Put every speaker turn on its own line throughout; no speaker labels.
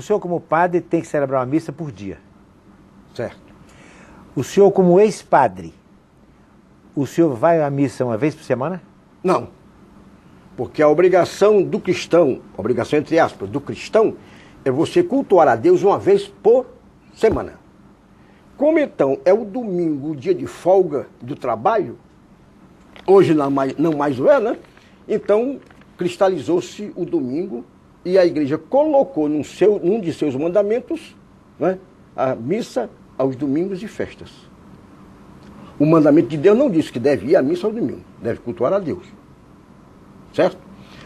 senhor como padre tem que celebrar uma missa por dia.
Certo.
O senhor como ex-padre, o senhor vai à missa uma vez por semana?
Não. Porque a obrigação do cristão, obrigação entre aspas, do cristão, é você cultuar a Deus uma vez por semana. Como então é o domingo, o dia de folga do trabalho, hoje não mais o é, né? Então cristalizou-se o domingo e a igreja colocou num de seus mandamentos, né, a missa aos domingos e festas. O mandamento de Deus não diz que deve ir à missa ao domingo, deve cultuar a Deus. Certo?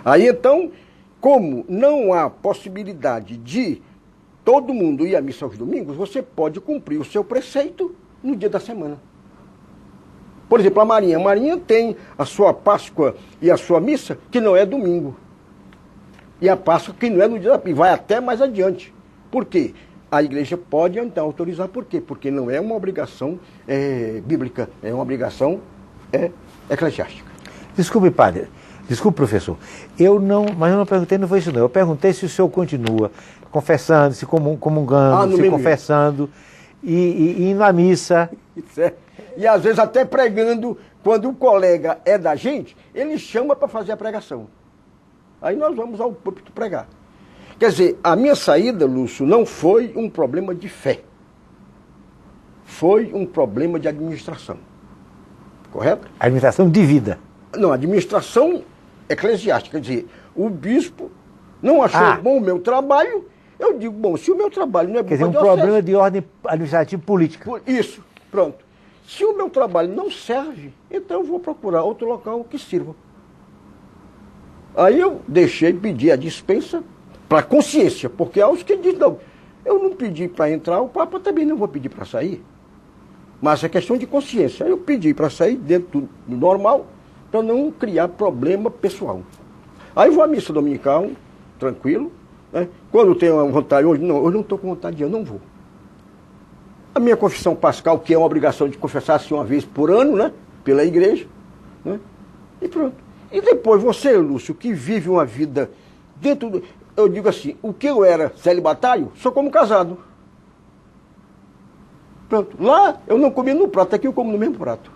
Aí então, como não há possibilidade de todo mundo ir à missa aos domingos, você pode cumprir o seu preceito no dia da semana. Por exemplo, a Marinha. A Marinha tem a sua Páscoa e a sua missa, que não é domingo. E a Páscoa que não é no dia da... E vai até mais adiante. Por quê? A igreja pode, então, autorizar. Por quê? Porque não é uma obrigação bíblica, é uma obrigação eclesiástica.
Desculpe, padre. Desculpe, professor. Mas eu não perguntei, não foi isso não. Eu perguntei se o senhor continua confessando, se comungando, se confessando, e indo à missa.
Certo. E às vezes até pregando, quando o colega é da gente, ele chama para fazer a pregação. Aí nós vamos ao púlpito pregar. Quer dizer, a minha saída, Lúcio, não foi um problema de fé. Foi um problema de administração. Correto?
Administração de vida.
Não, administração eclesiástica. Quer dizer, o bispo não achou bom o meu trabalho. Eu digo, bom, se o meu trabalho não é bom...
Quer dizer, um problema de ordem administrativa política.
Isso, pronto. Se o meu trabalho não serve, então eu vou procurar outro local que sirva. Aí eu pedi a dispensa para consciência, porque há os que dizem, não, eu não pedi para entrar, o Papa também não vou pedir para sair. Mas é questão de consciência. Aí eu pedi para sair dentro do normal, para não criar problema pessoal. Aí vou à missa dominical, tranquilo, né? Quando tenho uma vontade, hoje não estou com vontade de ir, eu não vou. A minha confissão pascal, que é uma obrigação de confessar-se uma vez por ano, né? Pela igreja, né? E pronto. E depois você, Lúcio, que vive uma vida dentro do... Eu digo assim, o que eu era celibatário, sou como casado. Pronto. Lá eu não comia no prato, aqui eu como no mesmo prato.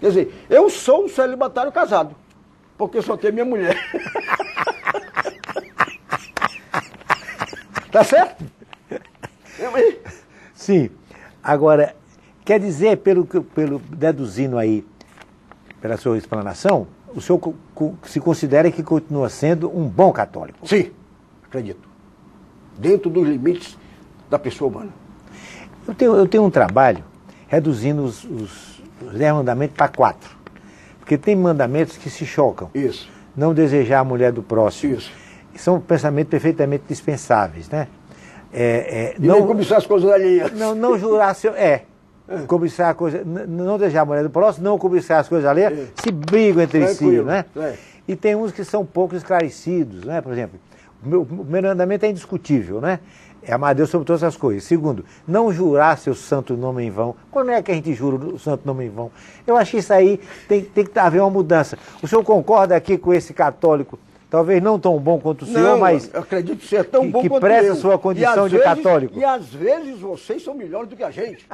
Quer dizer, eu sou um celibatário casado, porque eu só tenho minha mulher. Tá certo?
Sim. Agora, quer dizer, pelo deduzindo aí, pela sua explanação, o senhor se considera que continua sendo um bom católico?
Sim, acredito. Dentro dos limites da pessoa humana.
Eu tenho um trabalho reduzindo os 10 mandamentos para 4. Porque tem mandamentos que se chocam.
Isso.
Não desejar a mulher do próximo.
Isso.
São pensamentos perfeitamente dispensáveis, né?
Não cobiçar as coisas alheias.
Não jurar seu... cobiçar a coisa... Não desejar a mulher do próximo, não cobiçar as coisas alheias, se brigam entre si, né? E tem uns que são pouco esclarecidos, né? Por exemplo, o meu mandamento é indiscutível, né? É amar a Deus sobre todas as coisas. Segundo, não jurar seu santo nome em vão. Quando é que a gente jura o santo nome em vão? Eu acho que isso aí tem que haver uma mudança. O senhor concorda aqui com esse católico, talvez não tão bom quanto o senhor, mas...
Eu acredito ser tão bom
que
quanto
presta
eu.
sua condição de católico.
E às vezes vocês são melhores do que a gente.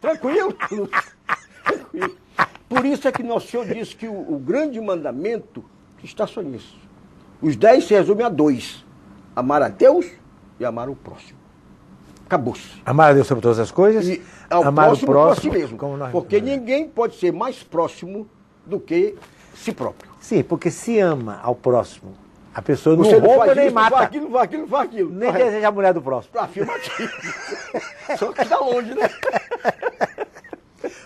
Tranquilo? Tranquilo. Por isso é que nosso Senhor disse que o grande mandamento está só nisso. Os 10 se resumem a 2. Amar a Deus e amar o próximo. Acabou-se.
Amar a Deus sobre todas as coisas,
e
amar o próximo
si mesmo. Porque ninguém pode ser mais próximo do que si próprio.
Sim, porque se ama ao próximo, a pessoa não
Você
rouba nem mata.
Faz aquilo.
Nem deseja a mulher do próximo.
Afirmativo. Só que está longe, né?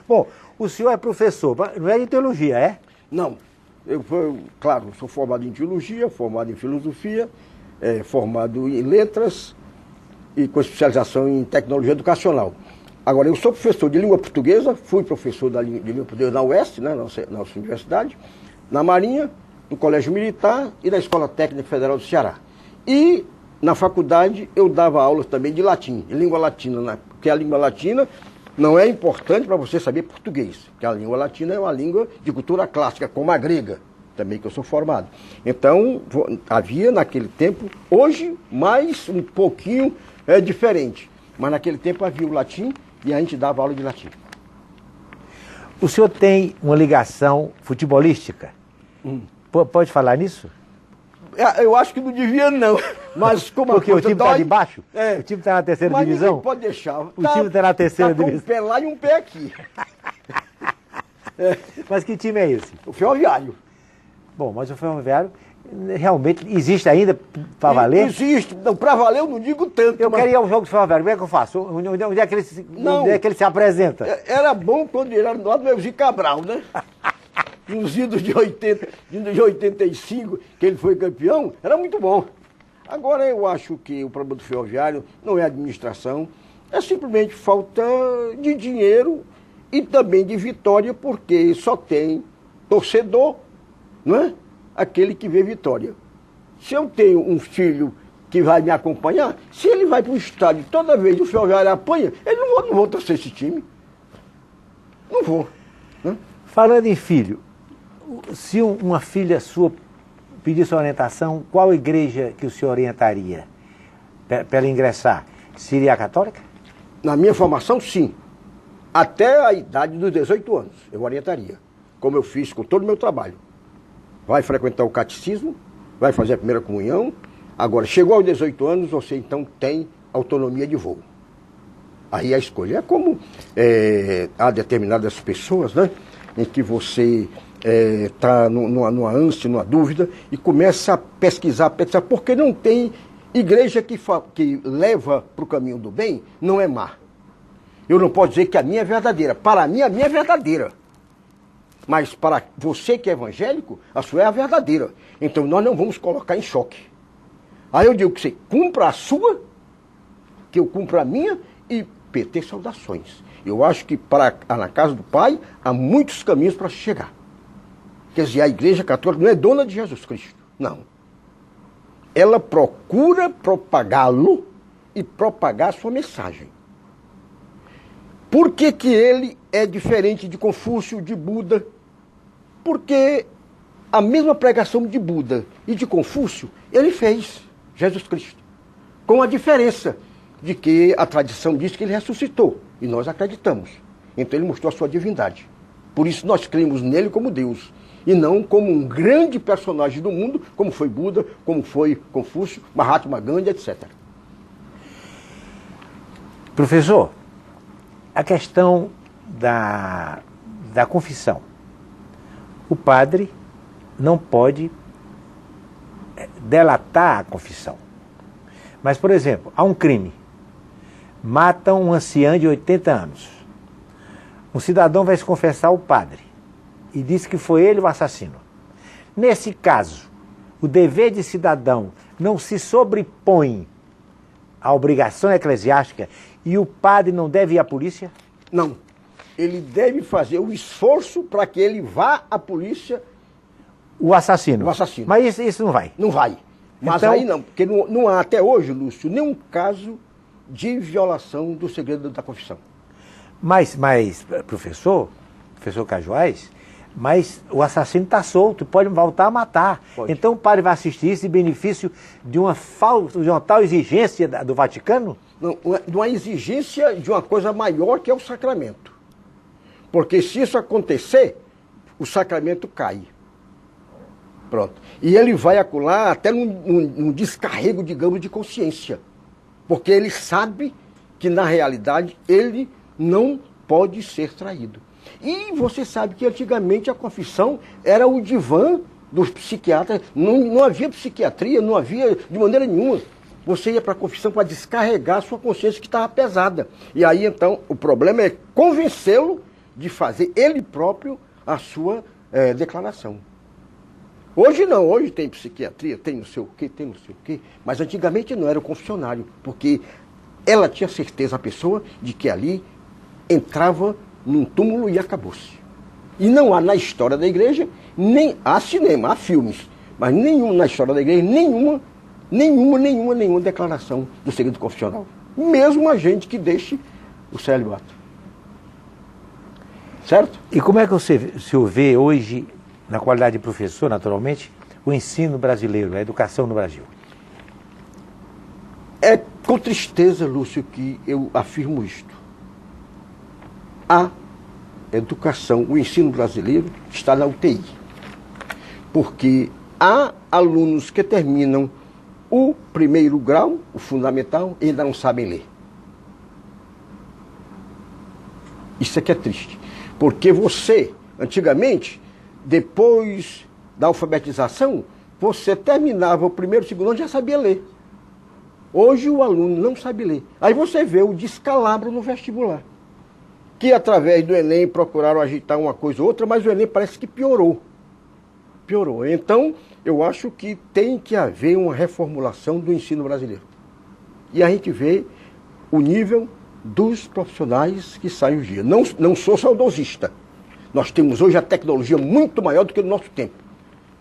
Bom, o senhor é professor, não é de teologia, é?
Não. Claro, sou formado em teologia, formado em filosofia, formado em letras e com especialização em tecnologia educacional. Agora, eu sou professor de língua portuguesa, fui professor de língua portuguesa na UEST, né, na nossa universidade, na Marinha, no Colégio Militar e na Escola Técnica Federal do Ceará. E na faculdade eu dava aulas também de latim, de língua latina, né, porque a língua latina não é importante para você saber português, porque a língua latina é uma língua de cultura clássica, como a grega. também que eu sou formado. Então, havia naquele tempo, hoje, mais um pouquinho diferente. Mas naquele tempo havia o latim e a gente dava aula de latim.
O senhor tem uma ligação futebolística? Pode falar nisso?
Eu acho que não devia, não. Mas como
porque o time está de baixo?
É.
O time está na terceira divisão?
Pode deixar.
O time está na terceira divisão.
Com um pé lá e um pé aqui.
Mas que time é esse?
O Ferroviário.
Bom, mas o Ferroviário realmente existe ainda para valer?
Existe. Não, para valer eu não digo tanto.
Eu queria ir ao jogo do Ferroviário. Como é que eu faço? Onde é que ele se apresenta?
Era bom quando ele era lá do Elzi Cabral, né? Nos idos de 85, que ele foi campeão, era muito bom. Agora eu acho que o problema do Ferroviário não é administração, é simplesmente falta de dinheiro e também de vitória, porque só tem torcedor, não é? Aquele que vê vitória. Se eu tenho um filho que vai me acompanhar, se ele vai para o estádio toda vez o Ferroviário apanha, ele não vou torcer esse time. Não vou. Né?
Falando em filho, se uma filha sua pedisse orientação, qual igreja que o senhor orientaria para ela ingressar? Seria a católica?
Na minha formação, sim. Até a idade dos 18 anos, eu orientaria. Como eu fiz com todo o meu trabalho. Vai frequentar o catecismo, vai fazer a primeira comunhão. Agora, chegou aos 18 anos, você então tem autonomia de voo. Aí a escolha. É como há determinadas pessoas, né? Em que você está numa ânsia, numa dúvida, e começa a pesquisar, porque não tem igreja que leva para o caminho do bem, não é má. Eu não posso dizer que a minha é verdadeira. Para mim, a minha é verdadeira. Mas para você que é evangélico, a sua é a verdadeira. Então nós não vamos colocar em choque. Aí eu digo que você cumpra a sua, que eu cumpra a minha, e PT saudações. Eu acho que na casa do Pai há muitos caminhos para chegar. Quer dizer, a Igreja Católica não é dona de Jesus Cristo, não. Ela procura propagá-lo e propagar a sua mensagem. Por que ele é diferente de Confúcio, de Buda? Porque a mesma pregação de Buda e de Confúcio, ele fez, Jesus Cristo. Com a diferença de que a tradição diz que ele ressuscitou, e nós acreditamos. Então ele mostrou a sua divindade. Por isso nós cremos nele como Deus, e não como um grande personagem do mundo, como foi Buda, como foi Confúcio, Mahatma Gandhi, etc.
Professor, a questão da confissão. O padre não pode delatar a confissão. Mas, por exemplo, há um crime. Matam um ancião de 80 anos. Um cidadão vai se confessar ao padre e diz que foi ele o assassino. Nesse caso, o dever de cidadão não se sobrepõe à obrigação eclesiástica e o padre não deve ir à polícia?
Não. Ele deve fazer o esforço para que ele vá à polícia.
O assassino?
O assassino.
Mas isso não vai?
Não vai. Mas então, aí não, porque não há até hoje, Lúcio, nenhum caso de violação do segredo da confissão.
Mas professor Cajuás, mas o assassino está solto, pode voltar a matar. Pode. Então o padre vai assistir isso em benefício de uma tal exigência do Vaticano?
Não, de uma exigência de uma coisa maior que é o sacramento. Porque se isso acontecer, o sacramento cai. Pronto. E ele vai acular até num descarrego, digamos, de consciência. Porque ele sabe que, na realidade, ele não pode ser traído. E você sabe que antigamente a confissão era o divã dos psiquiatras. Não havia psiquiatria, não havia de maneira nenhuma. Você ia para a confissão para descarregar a sua consciência que estava pesada. E aí, então, o problema é convencê-lo de fazer ele próprio a sua declaração. Hoje não, hoje tem psiquiatria, tem não sei o quê, tem não sei o quê. Mas antigamente não, era o confessionário, porque ela tinha certeza, a pessoa, de que ali entrava num túmulo e acabou-se. E não há na história da igreja, nem há cinema, há filmes, mas na história da igreja, nenhuma declaração do segredo confessional. Mesmo a gente que deixe o celibato. Certo?
E como é que o senhor vê hoje, na qualidade de professor, naturalmente, o ensino brasileiro, a educação no Brasil?
É com tristeza, Lúcio, que eu afirmo isto. A educação, o ensino brasileiro está na UTI. Porque há alunos que terminam o primeiro grau, o fundamental, e ainda não sabem ler. Isso é que é triste. Porque você, antigamente, depois da alfabetização, você terminava o primeiro, segundo ano, já sabia ler. Hoje o aluno não sabe ler. Aí você vê o descalabro no vestibular. Que através do Enem procuraram agitar uma coisa ou outra, mas o Enem parece que piorou. Piorou. Então, eu acho que tem que haver uma reformulação do ensino brasileiro. E a gente vê o nível dos profissionais que saem hoje em dia. Não sou saudosista. Nós temos hoje a tecnologia muito maior do que no nosso tempo.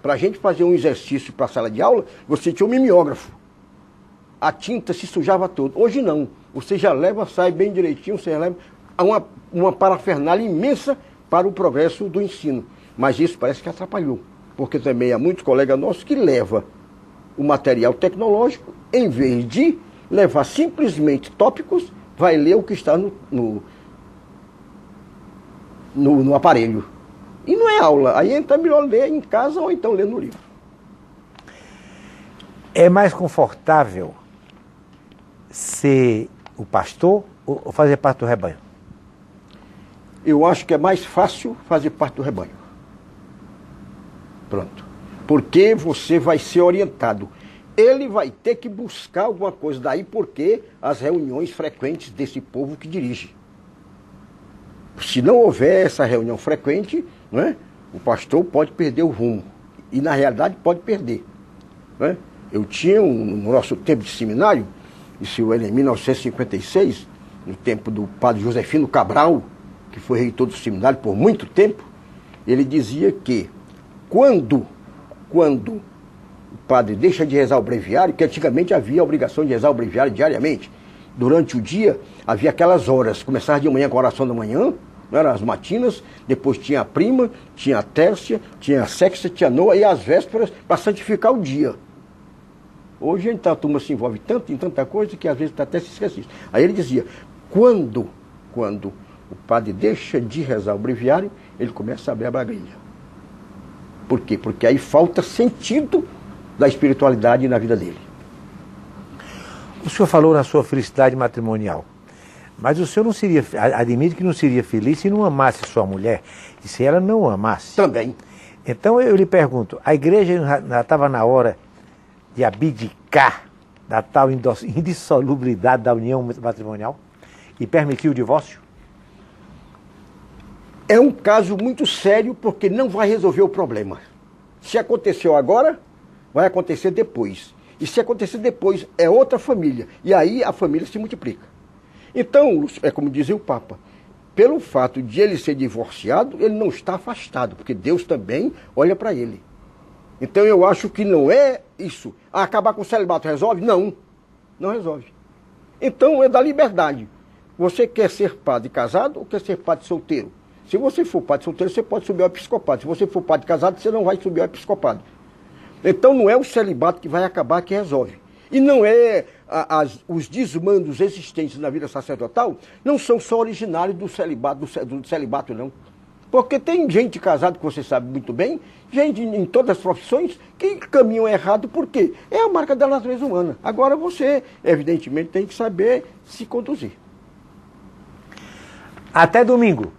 Para a gente fazer um exercício para a sala de aula, você tinha um mimeógrafo. A tinta se sujava toda. Hoje não. Você já leva, sai bem direitinho, você leva uma parafernália imensa para o progresso do ensino. Mas isso parece que atrapalhou. Porque também há muitos colegas nossos que levam o material tecnológico, em vez de levar simplesmente tópicos, vai ler o que está no aparelho. E não é aula. Aí então é melhor ler em casa ou então ler no livro.
É mais confortável ser o pastor ou fazer parte do rebanho?
Eu acho que é mais fácil fazer parte do rebanho. Pronto. Porque você vai ser orientado. Ele vai ter que buscar alguma coisa. Daí porque as reuniões frequentes desse povo que dirige. Se não houver essa reunião frequente, né, o pastor pode perder o rumo. E na realidade pode perder. Né? Eu tinha, no nosso tempo de seminário, isso era em 1956, no tempo do padre Josefino Cabral, que foi reitor do seminário por muito tempo, ele dizia que quando o padre deixa de rezar o breviário, que antigamente havia a obrigação de rezar o breviário diariamente, durante o dia havia aquelas horas, começava de manhã com a oração da manhã, não eram as matinas, depois tinha a prima, tinha a tércia, tinha a sexta, tinha a noa e as vésperas para santificar o dia. Hoje então, a turma se envolve tanto em tanta coisa que às vezes até se esquece. Aí ele dizia, quando o padre deixa de rezar o breviário, ele começa a abrir a bragainha. Por quê? Porque aí falta sentido da espiritualidade na vida dele.
O senhor falou na sua felicidade matrimonial, mas o senhor não seria, admite que não seria feliz se não amasse sua mulher, e se ela não amasse?
Também.
Então eu lhe pergunto, a igreja já estava na hora de abdicar da tal indissolubilidade da união matrimonial e permitir o divórcio?
É um caso muito sério porque não vai resolver o problema. Se aconteceu agora, vai acontecer depois. E se acontecer depois, é outra família. E aí a família se multiplica. Então, é como dizia o Papa, pelo fato de ele ser divorciado, ele não está afastado, porque Deus também olha para ele. Então eu acho que não é isso. Acabar com o celibato resolve? Não, não resolve. Então é da liberdade. Você quer ser padre casado ou quer ser padre solteiro? Se você for padre solteiro, você pode subir ao episcopado. Se você for padre casado, você não vai subir ao episcopado. Então não é o celibato que vai acabar que resolve. E não é os desmandos existentes na vida sacerdotal, não são só originários do celibato, não. Porque tem gente casada, que você sabe muito bem, gente em todas as profissões, que caminham errado, por quê? É a marca da natureza humana. Agora você, evidentemente, tem que saber se conduzir.
Até domingo.